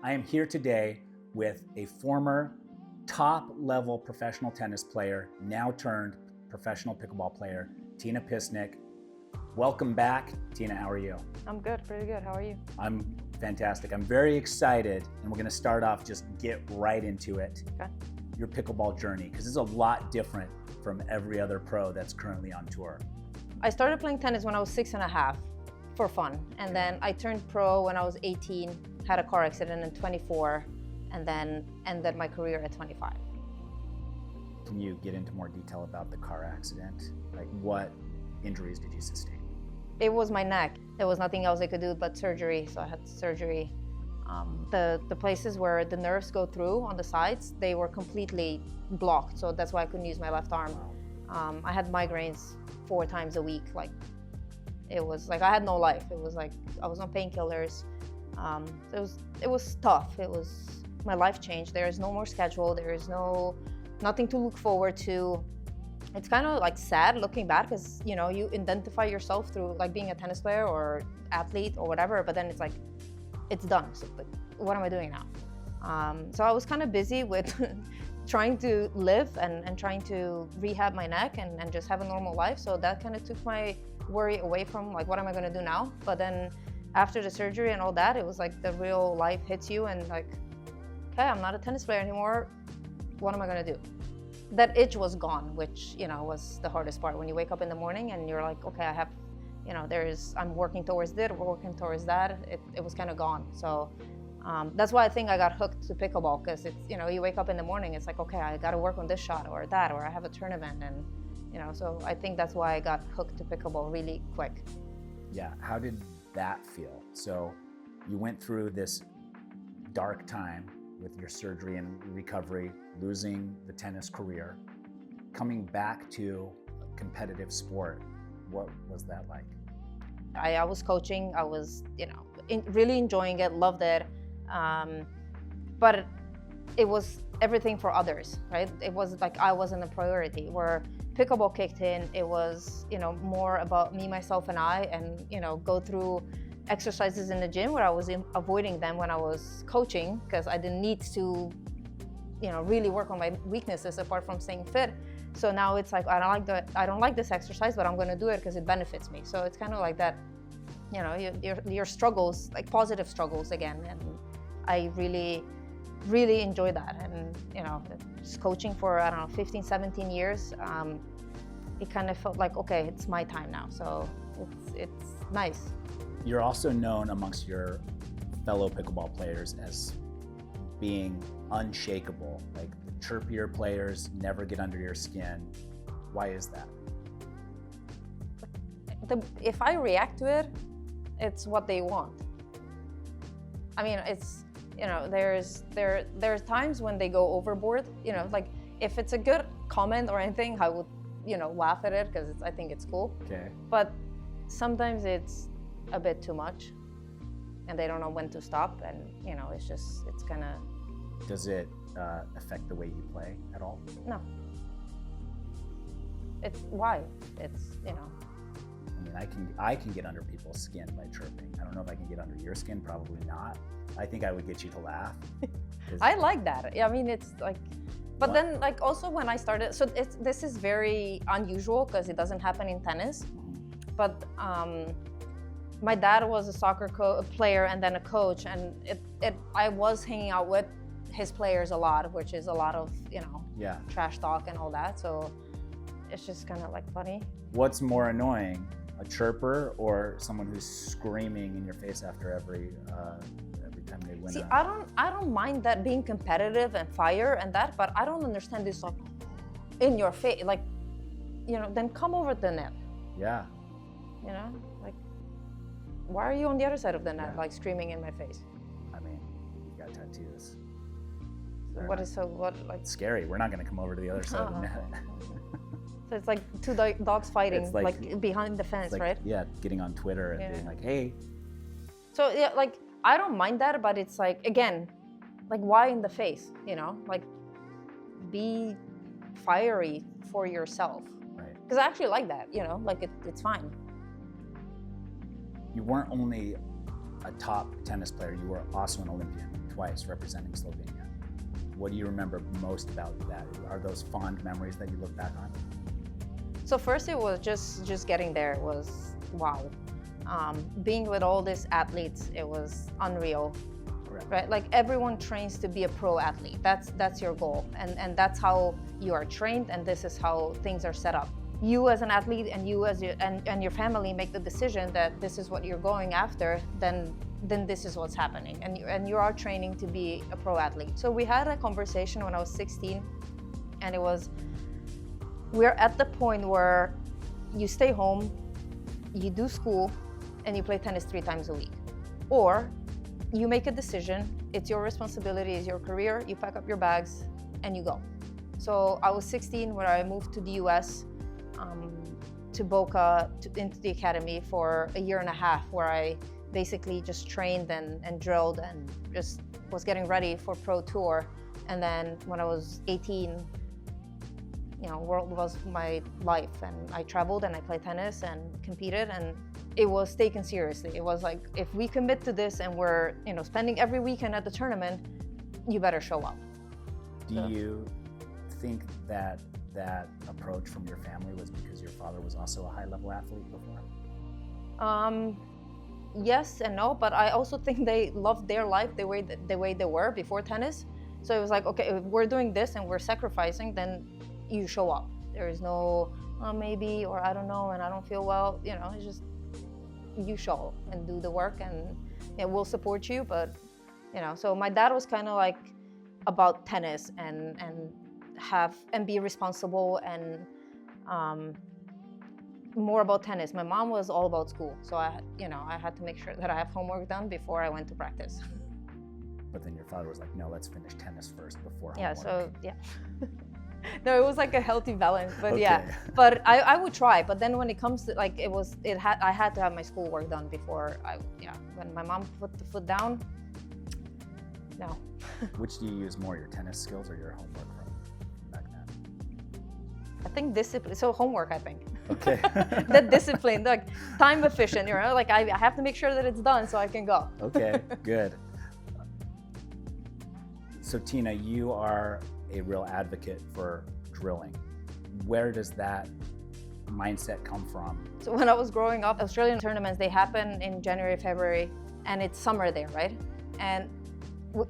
I am here today with a former top-level professional tennis player, now turned professional pickleball player, Tina Pisnik. Welcome back. Tina, how are you? I'm good, pretty good. How are you? I'm fantastic. I'm very excited, and we're gonna start off, just get right into it. Okay. Your pickleball journey, because it's a lot different from every other pro that's currently on tour. I started playing tennis when I was 6.5 for fun. And then I turned pro when I was 18, had a car accident in 24, and then ended my career at 25. Can you get into more detail about the car accident? Like, what injuries did you sustain? It was my neck. There was nothing else I could do but surgery, so I had surgery. The places where the nerves go through on the sides, they were completely blocked, so that's why I couldn't use my left arm. I had migraines 4 times a week. Like, it was like I had no life. It was like I was on painkillers. It was tough. My life changed. There is no more schedule. There is nothing to look forward to. It's kind of like sad looking back, because you identify yourself through like being a tennis player or athlete or whatever, but then it's like it's done. So like, what am I doing now? So I was kind of busy with trying to live and trying to rehab my neck and just have a normal life. So that kind of took my worry away from like, what am I going to do now? But then after the surgery and all that, it was like the real life hits you and like, okay, I'm not a tennis player anymore. What am I going to do? That itch was gone, which, was the hardest part. When you wake up in the morning and you're like, okay, I have, I'm working towards this, working towards that. It was kind of gone. So that's why I think I got hooked to pickleball, because it's, you wake up in the morning, it's like, okay, I got to work on this shot or that, or I have a tournament. And, so I think that's why I got hooked to pickleball really quick. Yeah, how did that feel? So you went through this dark time with your surgery and recovery, losing the tennis career, coming back to a competitive sport. What was that like? I was coaching. I was, really enjoying it, loved it. But it was everything for others, right? It was like I wasn't a priority. Where pickleball kicked in, it was, more about me, myself, and I, and, go through exercises in the gym where I was avoiding them when I was coaching, because I didn't need to, really work on my weaknesses apart from staying fit. So now it's like, I don't like this exercise, but I'm going to do it because it benefits me. So it's kind of like that, your struggles, like positive struggles again. And I really, really enjoy that. And, just coaching for, 15, 17 years, it kind of felt like, okay, it's my time now. So it's nice. You're also known amongst your fellow pickleball players as being unshakable. Like, the chirpier players never get under your skin. Why is that? If I react to it, it's what they want. I mean, it's, there's times when they go overboard, like if it's a good comment or anything, I would, laugh at it because I think it's cool. Okay. But sometimes it's a bit too much and they don't know when to stop, and, it's kind of... Does it affect the way you play at all? No. It's why? It's, I mean, I can get under people's skin by chirping. I don't know if I can get under your skin, probably not. I think I would get you to laugh. I like that. I mean, it's like, but then like also when I started, so this is very unusual because it doesn't happen in tennis, but my dad was a soccer player and then a coach, and I was hanging out with his players a lot, which is a lot of, trash talk and all that. So it's just kind of like funny. What's more annoying, a chirper or someone who's screaming in your face after every time they win? See, I don't mind that being competitive and fire and that, but I don't understand this like in your face, like, then come over the net. Yeah. Like, why are you on the other side of the net, like screaming in my face? I mean, you've got tattoos. Like scary. We're not going to come over to the other side of the net. So it's like 2 dogs fighting, like behind the fence, like, right? Yeah, getting on Twitter and being like, hey. So yeah, like I don't mind that, but it's like, again, like why in the face, like be fiery for yourself. Right. Because I actually like that, like it's fine. You weren't only a top tennis player, you were also an Olympian twice representing Slovenia. What do you remember most about that? Are those fond memories that you look back on? So first it was just getting there was wow. Being with all these athletes, it was unreal, right? Like everyone trains to be a pro athlete. That's your goal, and that's how you are trained, and this is how things are set up. You as an athlete and you as and your family make the decision that this is what you're going after, then this is what's happening, and you are training to be a pro athlete. So we had a conversation when I was 16, and it was, we're at the point where you stay home, you do school, and you play tennis 3 times a week. Or you make a decision, it's your responsibility, it's your career, you pack up your bags and you go. So I was 16 when I moved to the US, to Boca, into the academy for a year and a half, where I basically just trained and drilled and just was getting ready for pro tour. And then when I was 18, world was my life, and I traveled and I played tennis and competed, and it was taken seriously. It was like, if we commit to this and we're spending every weekend at the tournament, you better show up. Do you think that approach from your family was because your father was also a high-level athlete before? Yes and no, but I also think they loved their life the way they were before tennis. So it was like, okay, if we're doing this and we're sacrificing, then you show up. There is no maybe, or I don't know, and I don't feel well. It's just you show and do the work, and we'll support you. But so my dad was kind of like about tennis and be responsible and more about tennis. My mom was all about school, so I had to make sure that I have homework done before I went to practice. But then your father was like, no, let's finish tennis first before homework. Yeah, so yeah. No, it was like a healthy balance, but okay. Yeah. But I would try. But then when it comes to I had to have my schoolwork done before when my mom put the foot down. No. Which do you use more, your tennis skills or your homework from back then? I think discipline. So homework, I think. Okay. That discipline, like time efficient. Like I have to make sure that it's done so I can go. Okay, good. So Tina, you are a real advocate for drilling. Where does that mindset come from? So when I was growing up, Australian tournaments, they happen in January, February, and it's summer there, right? And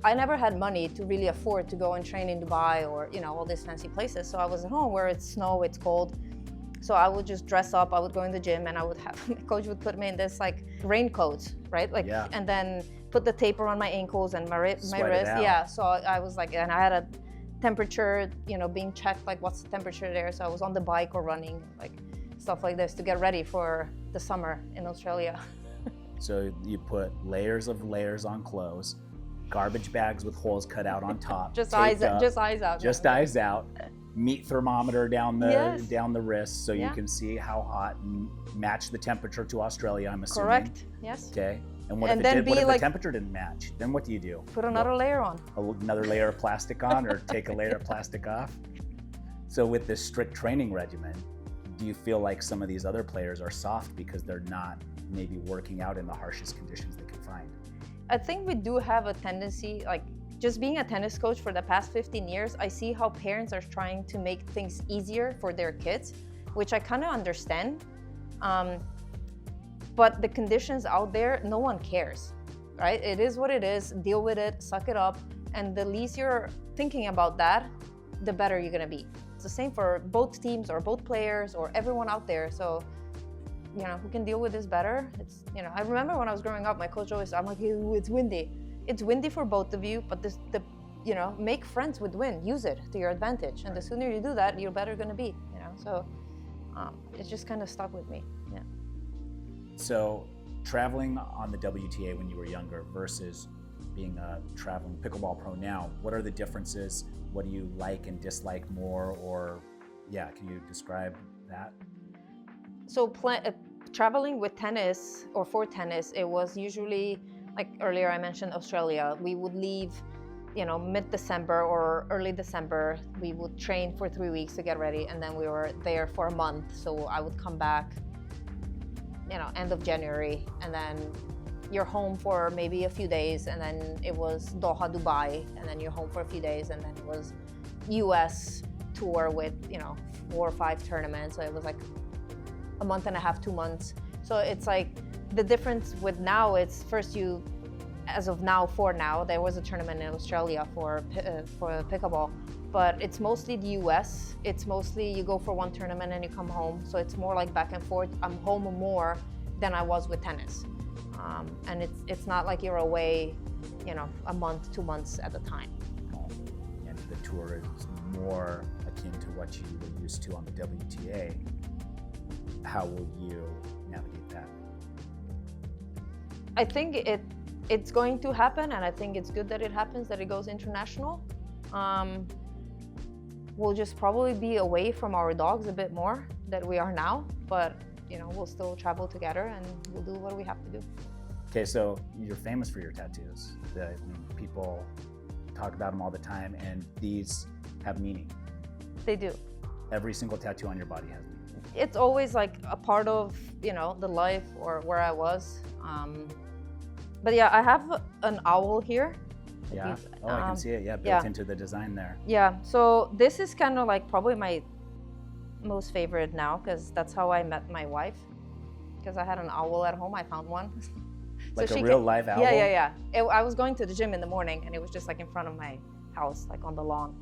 I never had money to really afford to go and train in Dubai or all these fancy places. So I was at home where it's snow, it's cold. So I would just dress up, I would go in the gym, and I would have, my coach would put me in this like raincoat, right? Like, yeah. And then put the tape around my ankles and my wrist. Yeah, so I was like, and I had a temperature, being checked, like what's the temperature there. So I was on the bike or running, like stuff like this to get ready for the summer in Australia. So you put layers on clothes, garbage bags with holes cut out on top. Just eyes out. Just eyes out. Meat thermometer down the yes. down the wrist so yeah. you can see how hot and match the temperature to Australia, I'm assuming. Correct, yes. Okay. And what if the temperature didn't match? Then what do you do? Put another layer on. Another layer of plastic on, or take a layer of plastic off? So with this strict training regimen, do you feel like some of these other players are soft because they're not maybe working out in the harshest conditions they can find? I think we do have a tendency, like just being a tennis coach for the past 15 years, I see how parents are trying to make things easier for their kids, which I kind of understand. But the conditions out there, no one cares, right? It is what it is, deal with it, suck it up. And the least you're thinking about that, the better you're gonna be. It's the same for both teams or both players or everyone out there. So, who can deal with this better? It's, I remember when I was growing up, my coach always, I'm like, it's windy. It's windy for both of you, but make friends with wind, use it to your advantage. And the sooner you do that, you're better gonna be, So it's just kind of stuck with me, yeah. So traveling on the WTA when you were younger versus being a traveling pickleball pro now, what are the differences? What do you like and dislike more? Or can you describe that? So traveling with tennis or for tennis, it was usually, like earlier I mentioned Australia, we would leave, mid-December or early December. We would train for 3 weeks to get ready, and then we were there for a month. So I would come back, end of January, and then you're home for maybe a few days, and then it was Doha, Dubai, and then you're home for a few days, and then it was US tour with, 4 or 5 tournaments. So it was like a month and a half, 2 months. So it's like the difference with now, it's first as of now, there was a tournament in Australia for pickleball, but it's mostly the US. It's mostly you go for one tournament and you come home. So it's more like back and forth. I'm home more than I was with tennis. And it's not like you're away, a month, 2 months at a time. And the tour is more akin to what you were used to on the WTA. How will you navigate that? I think it's going to happen, and I think it's good that it happens, that it goes international. We'll just probably be away from our dogs a bit more than we are now, but we'll still travel together and we'll do what we have to do. Okay, so you're famous for your tattoos. People talk about them all the time, and these have meaning. They do. Every single tattoo on your body has meaning. It's always like a part of, the life or where I was. But yeah, I have an owl here. Yeah, I can see it, built into the design there. Yeah, so this is kind of like probably my most favorite now, because that's how I met my wife. Because I had an owl at home, I found one. Like a real live owl? Yeah. I was going to the gym in the morning, and it was just like in front of my house, like on the lawn.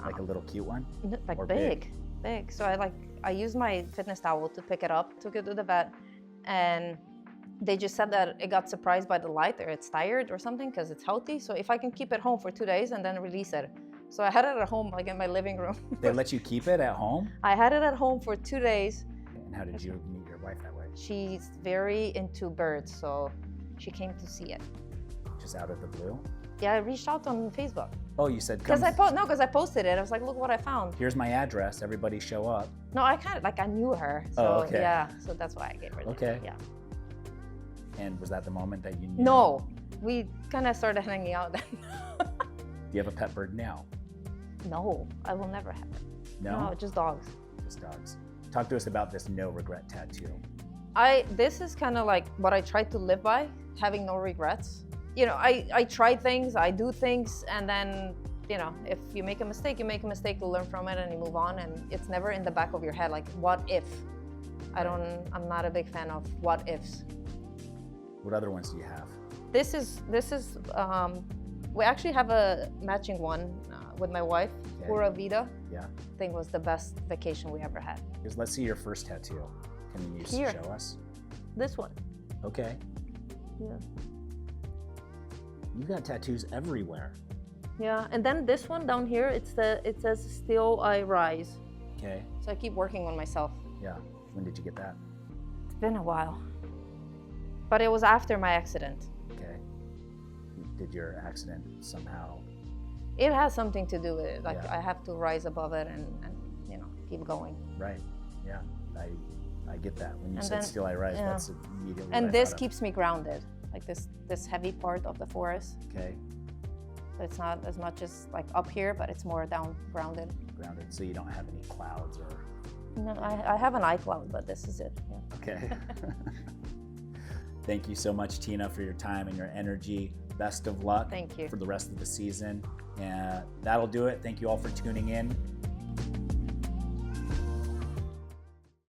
Like a little cute one? Like or big. So I used my fitness towel to pick it up, took it to the vet, and they just said that it got surprised by the light, or it's tired or something, because it's healthy. So if I can keep it home for 2 days and then release it. So I had it at home, like in my living room. They let you keep it at home? I had it at home for 2 days. And how did you meet your wife that way? She's very into birds, so she came to see it. Just out of the blue? Yeah, I reached out on Facebook. Oh, you said because I posted it. I was like, look what I found. Here's my address. Everybody show up. No, I kind of I knew her. So okay. Yeah, so that's why I gave her that. Okay. Yeah. And was that the moment that you knew? No, we kind of started hanging out then. Do you have a pet bird now? No, I will never have it. No, just dogs. Just dogs. Talk to us about this no regret tattoo. This is kind of like what I try to live by, having no regrets. I try things, I do things, and then, if you make a mistake, you learn from it and you move on, and it's never in the back of your head, like, what if? I'm not a big fan of what ifs. What other ones do you have? This is, we actually have a matching one with my wife, Pura Vida. Yeah. I think was the best vacation we ever had. Let's see your first tattoo. Can you show us? This one. Okay. Yeah. You've got tattoos everywhere. Yeah, and then this one down here, it says "Still I Rise." Okay. So I keep working on myself. Yeah. When did you get that? It's been a while, but it was after my accident. Okay. Did your accident somehow? It has something to do with it. Like Yeah. I have to rise above it and keep going. Right. Yeah. I get that. When you And said then- "Still I Rise," yeah. that's immediately. And what I this thought of. keeps me grounded. Like this heavy part of the forest. Okay. It's not as much as like up here, but it's more down grounded. Grounded, so you don't have any clouds or. No, I have an iCloud, but this is it. Yeah. Okay. Thank you so much, Tina, for your time and your energy. Best of luck. Thank you. For the rest of the season. And that'll do it. Thank you all for tuning in.